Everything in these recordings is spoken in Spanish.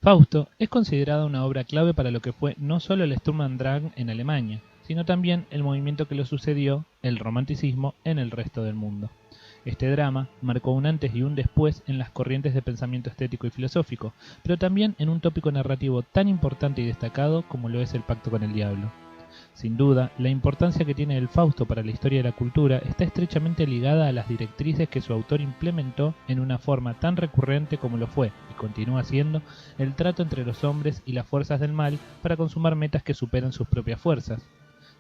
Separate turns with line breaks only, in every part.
Fausto es considerada una obra clave para lo que fue no solo el Sturm und Drang en Alemania, sino también el movimiento que lo sucedió, el romanticismo, en el resto del mundo. Este drama marcó un antes y un después en las corrientes de pensamiento estético y filosófico, pero también en un tópico narrativo tan importante y destacado como lo es el pacto con el diablo. Sin duda, la importancia que tiene el Fausto para la historia de la cultura está estrechamente ligada a las directrices que su autor implementó en una forma tan recurrente como lo fue, y continúa siendo, el trato entre los hombres y las fuerzas del mal para consumar metas que superan sus propias fuerzas.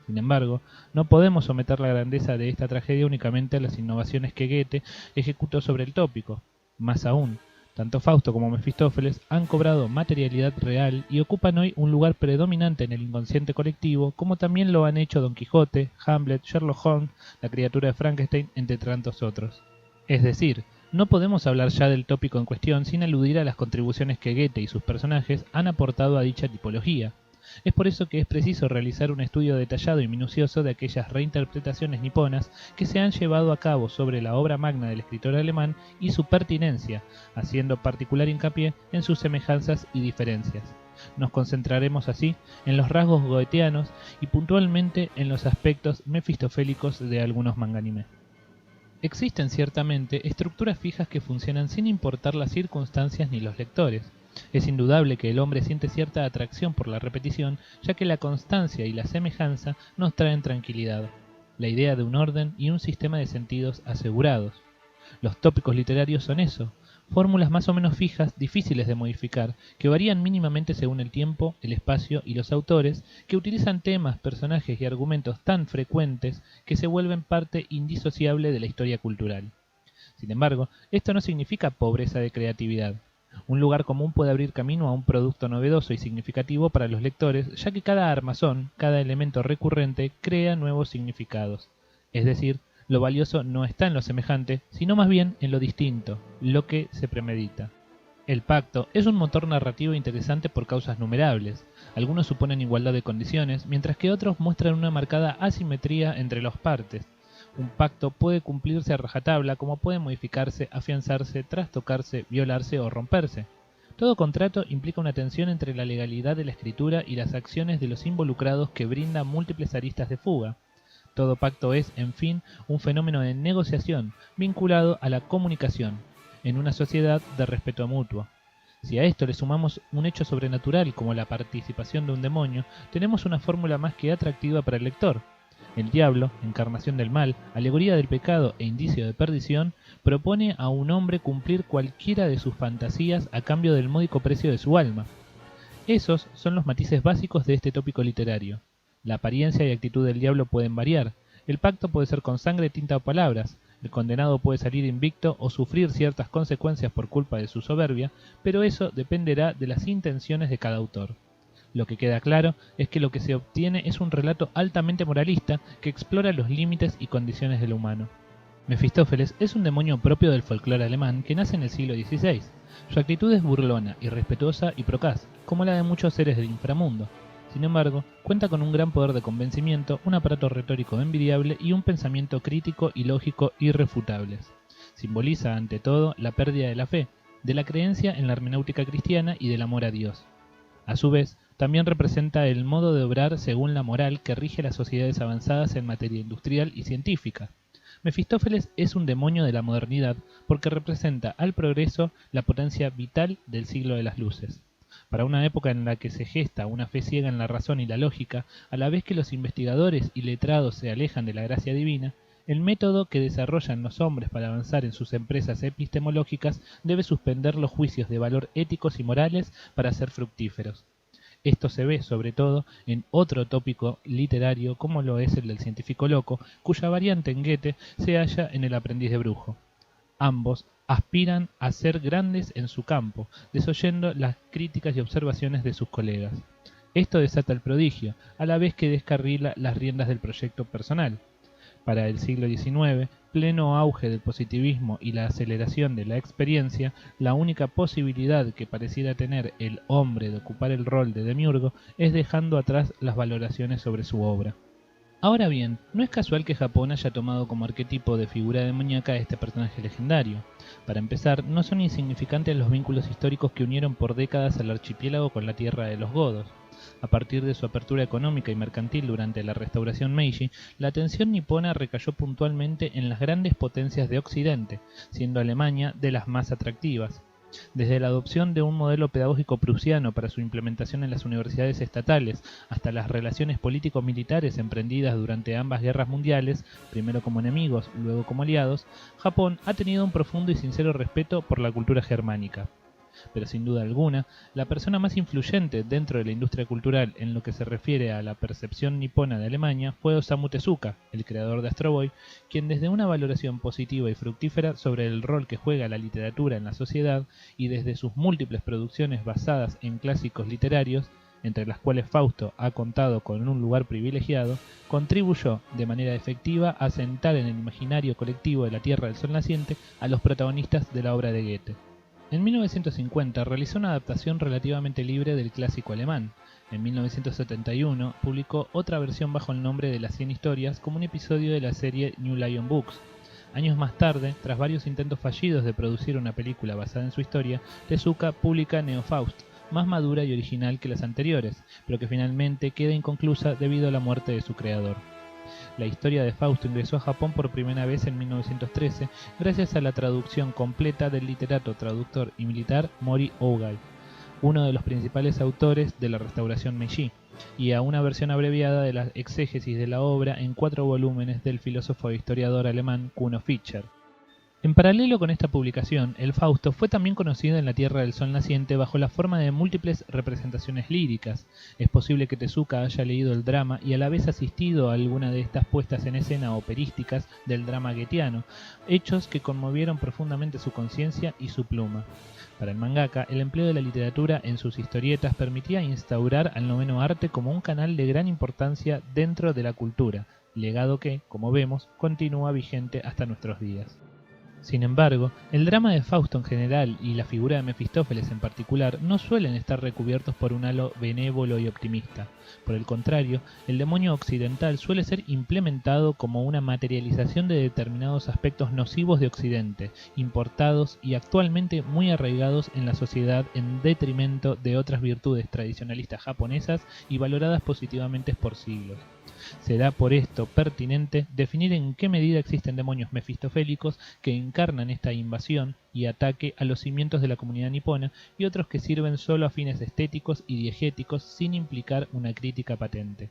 Sin embargo, no podemos someter la grandeza de esta tragedia únicamente a las innovaciones que Goethe ejecutó sobre el tópico. Más aún, tanto Fausto como Mefistófeles han cobrado materialidad real y ocupan hoy un lugar predominante en el inconsciente colectivo, como también lo han hecho Don Quijote, Hamlet, Sherlock Holmes, la criatura de Frankenstein, entre tantos otros. Es decir, no podemos hablar ya del tópico en cuestión sin aludir a las contribuciones que Goethe y sus personajes han aportado a dicha tipología. Es por eso que es preciso realizar un estudio detallado y minucioso de aquellas reinterpretaciones niponas que se han llevado a cabo sobre la obra magna del escritor alemán y su pertinencia, haciendo particular hincapié en sus semejanzas y diferencias. Nos concentraremos así en los rasgos goetheanos y puntualmente en los aspectos mefistofélicos de algunos manga anime. Existen ciertamente estructuras fijas que funcionan sin importar las circunstancias ni los lectores. Es indudable que el hombre siente cierta atracción por la repetición, ya que la constancia y la semejanza nos traen tranquilidad, la idea de un orden y un sistema de sentidos asegurados. Los tópicos literarios son eso, fórmulas más o menos fijas, difíciles de modificar, que varían mínimamente según el tiempo, el espacio y los autores, que utilizan temas, personajes y argumentos tan frecuentes que se vuelven parte indisociable de la historia cultural. Sin embargo, esto no significa pobreza de creatividad. Un lugar común puede abrir camino a un producto novedoso y significativo para los lectores, ya que cada armazón, cada elemento recurrente, crea nuevos significados. Es decir, lo valioso no está en lo semejante, sino más bien en lo distinto, lo que se premedita. El pacto es un motor narrativo interesante por causas numerables. Algunos suponen igualdad de condiciones, mientras que otros muestran una marcada asimetría entre las partes. Un pacto puede cumplirse a rajatabla, como puede modificarse, afianzarse, trastocarse, violarse o romperse. Todo contrato implica una tensión entre la legalidad de la escritura y las acciones de los involucrados que brinda múltiples aristas de fuga. Todo pacto es, en fin, un fenómeno de negociación vinculado a la comunicación, en una sociedad de respeto mutuo. Si a esto le sumamos un hecho sobrenatural como la participación de un demonio, tenemos una fórmula más que atractiva para el lector. El diablo, encarnación del mal, alegoría del pecado e indicio de perdición, propone a un hombre cumplir cualquiera de sus fantasías a cambio del módico precio de su alma. Esos son los matices básicos de este tópico literario. La apariencia y actitud del diablo pueden variar. El pacto puede ser con sangre, tinta o palabras. El condenado puede salir invicto o sufrir ciertas consecuencias por culpa de su soberbia, pero eso dependerá de las intenciones de cada autor. Lo que queda claro es que lo que se obtiene es un relato altamente moralista que explora los límites y condiciones del humano. Mefistófeles es un demonio propio del folclore alemán que nace en el siglo XVI. Su actitud es burlona, irrespetuosa y procaz, como la de muchos seres del inframundo. Sin embargo, cuenta con un gran poder de convencimiento, un aparato retórico envidiable y un pensamiento crítico y lógico irrefutables. Simboliza, ante todo, la pérdida de la fe, de la creencia en la hermenéutica cristiana y del amor a Dios. A su vez, también representa el modo de obrar según la moral que rige las sociedades avanzadas en materia industrial y científica. Mefistófeles es un demonio de la modernidad porque representa al progreso la potencia vital del siglo de las luces. Para una época en la que se gesta una fe ciega en la razón y la lógica, a la vez que los investigadores y letrados se alejan de la gracia divina, el método que desarrollan los hombres para avanzar en sus empresas epistemológicas debe suspender los juicios de valor éticos y morales para ser fructíferos. Esto se ve, sobre todo, en otro tópico literario como lo es el del científico loco, cuya variante en Goethe se halla en El aprendiz de brujo. Ambos aspiran a ser grandes en su campo, desoyendo las críticas y observaciones de sus colegas. Esto desata el prodigio, a la vez que descarrila las riendas del proyecto personal. Para el siglo XIX, pleno auge del positivismo y la aceleración de la experiencia, la única posibilidad que pareciera tener el hombre de ocupar el rol de demiurgo es dejando atrás las valoraciones sobre su obra. Ahora bien, no es casual que Japón haya tomado como arquetipo de figura demoníaca a este personaje legendario. Para empezar, no son insignificantes los vínculos históricos que unieron por décadas al archipiélago con la tierra de los godos. A partir de su apertura económica y mercantil durante la restauración Meiji, la atención nipona recayó puntualmente en las grandes potencias de Occidente, siendo Alemania de las más atractivas. Desde la adopción de un modelo pedagógico prusiano para su implementación en las universidades estatales, hasta las relaciones político-militares emprendidas durante ambas guerras mundiales, primero como enemigos, luego como aliados, Japón ha tenido un profundo y sincero respeto por la cultura germánica. Pero sin duda alguna, la persona más influyente dentro de la industria cultural en lo que se refiere a la percepción nipona de Alemania fue Osamu Tezuka, el creador de Astro Boy, quien desde una valoración positiva y fructífera sobre el rol que juega la literatura en la sociedad y desde sus múltiples producciones basadas en clásicos literarios, entre las cuales Fausto ha contado con un lugar privilegiado, contribuyó de manera efectiva a sentar en el imaginario colectivo de la Tierra del Sol naciente a los protagonistas de la obra de Goethe. En 1950 realizó una adaptación relativamente libre del clásico alemán. En 1971 publicó otra versión bajo el nombre de Las 100 historias como un episodio de la serie New Lion Books. Años más tarde, tras varios intentos fallidos de producir una película basada en su historia, Tezuka publica Neo Faust, más madura y original que las anteriores, pero que finalmente queda inconclusa debido a la muerte de su creador. La historia de Fausto ingresó a Japón por primera vez en 1913 gracias a la traducción completa del literato, traductor y militar Mori Ogai, uno de los principales autores de la restauración Meiji, y a una versión abreviada de la exégesis de la obra en 4 volúmenes del filósofo e historiador alemán Kuno Fischer. En paralelo con esta publicación, el Fausto fue también conocido en la Tierra del Sol naciente bajo la forma de múltiples representaciones líricas. Es posible que Tezuka haya leído el drama y a la vez asistido a alguna de estas puestas en escena operísticas del drama goetheano, hechos que conmovieron profundamente su conciencia y su pluma. Para el mangaka, el empleo de la literatura en sus historietas permitía instaurar al noveno arte como un canal de gran importancia dentro de la cultura, legado que, como vemos, continúa vigente hasta nuestros días. Sin embargo, el drama de Fausto en general y la figura de Mefistófeles en particular no suelen estar recubiertos por un halo benévolo y optimista. Por el contrario, el demonio occidental suele ser implementado como una materialización de determinados aspectos nocivos de Occidente, importados y actualmente muy arraigados en la sociedad en detrimento de otras virtudes tradicionalistas japonesas y valoradas positivamente por siglos. Será por esto pertinente definir en qué medida existen demonios mefistofélicos que encarnan esta invasión y ataque a los cimientos de la comunidad nipona y otros que sirven solo a fines estéticos y diegéticos sin implicar una crítica patente.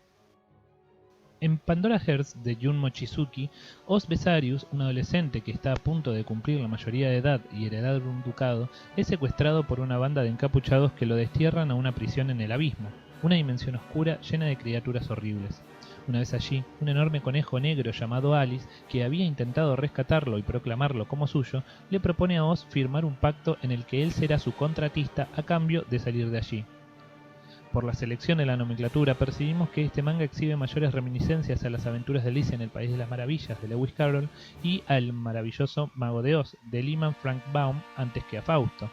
En Pandora Hearts de Jun Mochizuki, Os Besarius, un adolescente que está a punto de cumplir la mayoría de edad y heredar un ducado, es secuestrado por una banda de encapuchados que lo destierran a una prisión en el abismo, una dimensión oscura llena de criaturas horribles. Una vez allí, un enorme conejo negro llamado Alice, que había intentado rescatarlo y proclamarlo como suyo, le propone a Oz firmar un pacto en el que él será su contratista a cambio de salir de allí. Por la selección de la nomenclatura, percibimos que este manga exhibe mayores reminiscencias a las aventuras de Alicia en el País de las Maravillas de Lewis Carroll y al maravilloso Mago de Oz de Lyman Frank Baum antes que a Fausto.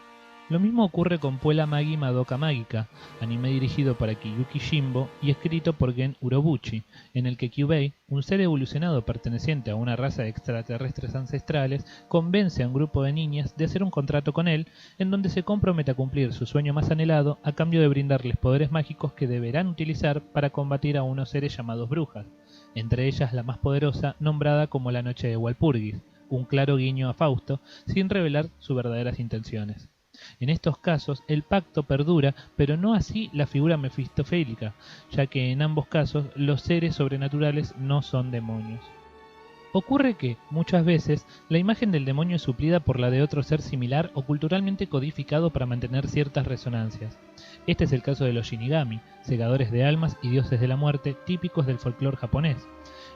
Lo mismo ocurre con Puella Magi Madoka Mágica, anime dirigido por Akiyuki Shimbo y escrito por Gen Urobuchi, en el que Kyubei, un ser evolucionado perteneciente a una raza de extraterrestres ancestrales, convence a un grupo de niñas de hacer un contrato con él, en donde se compromete a cumplir su sueño más anhelado a cambio de brindarles poderes mágicos que deberán utilizar para combatir a unos seres llamados brujas, entre ellas la más poderosa, nombrada como la Noche de Walpurgis, un claro guiño a Fausto, sin revelar sus verdaderas intenciones. En estos casos, el pacto perdura, pero no así la figura mefistofélica, ya que en ambos casos los seres sobrenaturales no son demonios. Ocurre que, muchas veces, la imagen del demonio es suplida por la de otro ser similar o culturalmente codificado para mantener ciertas resonancias. Este es el caso de los Shinigami, segadores de almas y dioses de la muerte típicos del folclore japonés.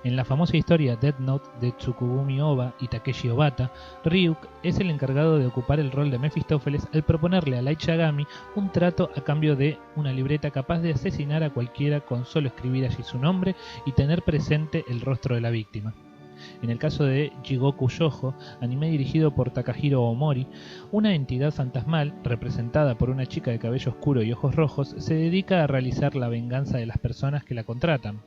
En la famosa historia Death Note de Tsukugumi Oba y Takeshi Obata, Ryuk es el encargado de ocupar el rol de Mefistófeles al proponerle a Light Yagami un trato a cambio de una libreta capaz de asesinar a cualquiera con solo escribir allí su nombre y tener presente el rostro de la víctima. En el caso de Jigoku Shoujo, anime dirigido por Takahiro Omori, una entidad fantasmal, representada por una chica de cabello oscuro y ojos rojos, se dedica a realizar la venganza de las personas que la contratan.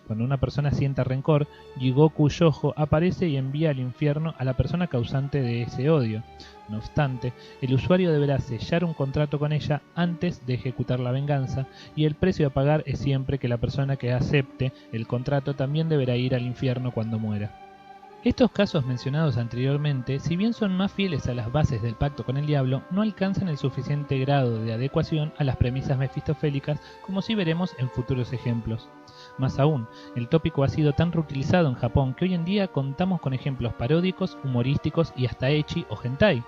Cuando una persona sienta rencor, Jigoku Yojo aparece y envía al infierno a la persona causante de ese odio. No obstante, el usuario deberá sellar un contrato con ella antes de ejecutar la venganza, y el precio a pagar es siempre que la persona que acepte el contrato también deberá ir al infierno cuando muera. Estos casos mencionados anteriormente, si bien son más fieles a las bases del pacto con el diablo, no alcanzan el suficiente grado de adecuación a las premisas mefistofélicas como si veremos en futuros ejemplos. Más aún, el tópico ha sido tan reutilizado en Japón que hoy en día contamos con ejemplos paródicos, humorísticos y hasta ecchi o hentai.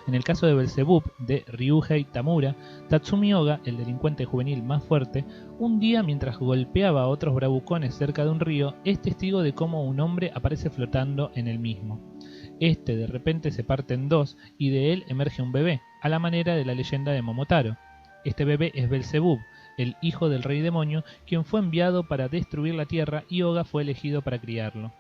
En el caso de Belzebub, de Ryuhei Tamura, Tatsumi Oga, el delincuente juvenil más fuerte, un día mientras golpeaba a otros bravucones cerca de un río, es testigo de cómo un hombre aparece flotando en el mismo. Este de repente se parte en dos y de él emerge un bebé, a la manera de la leyenda de Momotaro. Este bebé es Belzebub, el hijo del rey demonio, quien fue enviado para destruir la tierra y Oga fue elegido para criarlo.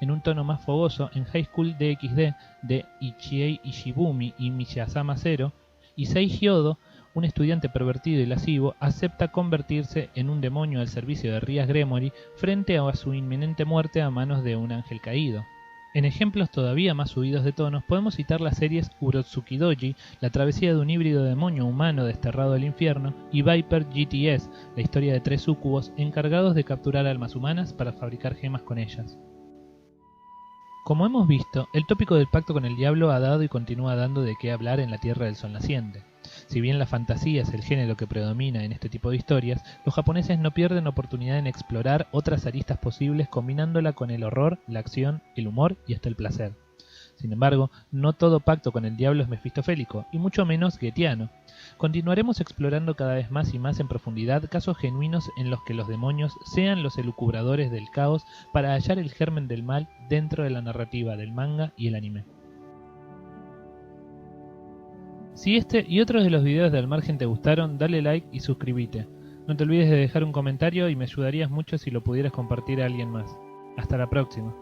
En un tono más fogoso, en High School DxD de Ichiei Ishibumi y Miyazama Zero, Issei Hyodo, un estudiante pervertido y lascivo, acepta convertirse en un demonio al servicio de Rias Gremory frente a su inminente muerte a manos de un ángel caído. En ejemplos todavía más subidos de tonos podemos citar las series Urotsuki Doji, la travesía de un híbrido demonio humano desterrado del infierno, y Viper GTS, la historia de 3 súcubos encargados de capturar almas humanas para fabricar gemas con ellas. Como hemos visto, el tópico del pacto con el diablo ha dado y continúa dando de qué hablar en la Tierra del Sol Naciente. Si bien la fantasía es el género que predomina en este tipo de historias, los japoneses no pierden oportunidad en explorar otras aristas posibles combinándola con el horror, la acción, el humor y hasta el placer. Sin embargo, no todo pacto con el diablo es mefistofélico, y mucho menos goetheano. Continuaremos explorando cada vez más y más en profundidad casos genuinos en los que los demonios sean los elucubradores del caos para hallar el germen del mal dentro de la narrativa del manga y el anime. Si este y otros de los videos de Al Margen te gustaron, dale like y suscríbete. No te olvides de dejar un comentario y me ayudarías mucho si lo pudieras compartir a alguien más. Hasta la próxima.